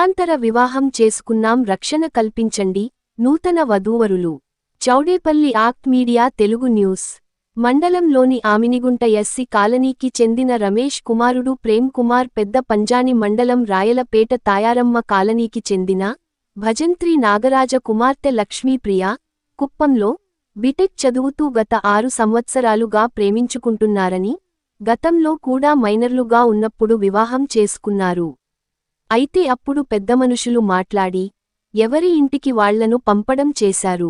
కులాంతర వివాహం చేసుకున్నాం రక్షణ కల్పించండి నూతన వధూవరులు. Chowdepalli act media Telugu news. మండలంలోని ఆమినిగుంట ఎస్సి కాలనీకి చెందిన రమేష్ కుమారుడు ప్రేమ్ కుమార్ పెద్ద పంజాని మండలం రాయలపేట తాయారమ్మ కాలనీకి చెందిన భజంత్రి నాగరాజ కుమార్తె లక్ష్మీప్రియ కుప్పంలో బీటెక్ చదువుతూ గత 6 సంవత్సరాలుగా ప్రేమించుకుంటున్నారని, గతంలో కూడా మైనర్లుగా ఉన్నప్పుడు వివాహం చేసుకున్నారు. అయితే అప్పుడు పెద్దమనుషులు మాట్లాడి ఎవరి ఇంటికి వాళ్లను పంపడం చేశారు.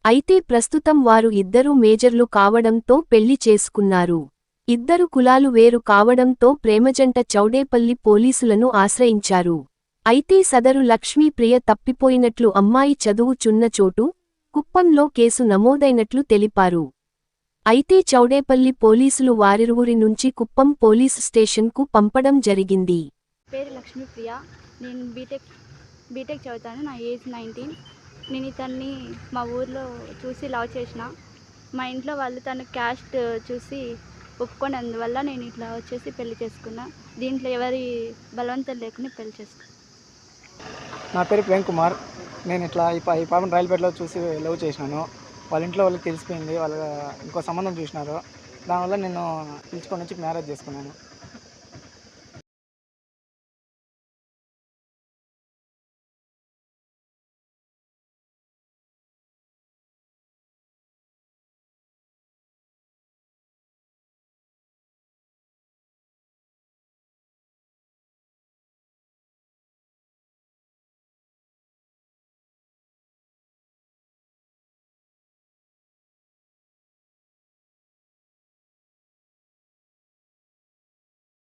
అయితే ప్రస్తుతం వారు ఇద్దరూ మేజర్లు కావడంతో పెళ్లి చేసుకున్నారు. ఇద్దరు కులాలు వేరు కావడంతో ప్రేమజంట చౌడేపల్లి పోలీసులను ఆశ్రయించారు. అయితే సదరు లక్ష్మీప్రియ తప్పిపోయినట్లు అమ్మాయి చదువుచున్న చోటు కుప్పంలో కేసు నమోదైనట్లు తెలిపారు. అయితే చౌడేపల్లి పోలీసులు వారిరువురి నుంచి కుప్పం పోలీసు స్టేషన్కు పంపడం జరిగింది. పేరు లక్ష్మీప్రియ. నేను బీటెక్ చదువుతాను. నా ఏజ్ 19. నేను ఇతన్ని మా ఊర్లో చూసి లవ్ చేసిన. మా ఇంట్లో వాళ్ళు తన క్యాస్ట్ చూసి ఒప్పుకోనందువల్ల నేను ఇట్లా వచ్చేసి పెళ్లి చేసుకున్నా. దీంట్లో ఎవరి బలవంతం లేకుండా పెళ్లి చేసుకున్నా. నా పేరు ప్రేమ్ కుమార్. నేను ఇట్లా ఈ పాపను రైల్పేటలో చూసి లవ్ చేసినాను. వాళ్ళ ఇంట్లో వాళ్ళకి తెలిసిపోయింది, వాళ్ళు ఇంకో సంబంధం చూసినారు. దానివల్ల నేను పిలుచుకొని వచ్చి మ్యారేజ్ చేసుకున్నాను.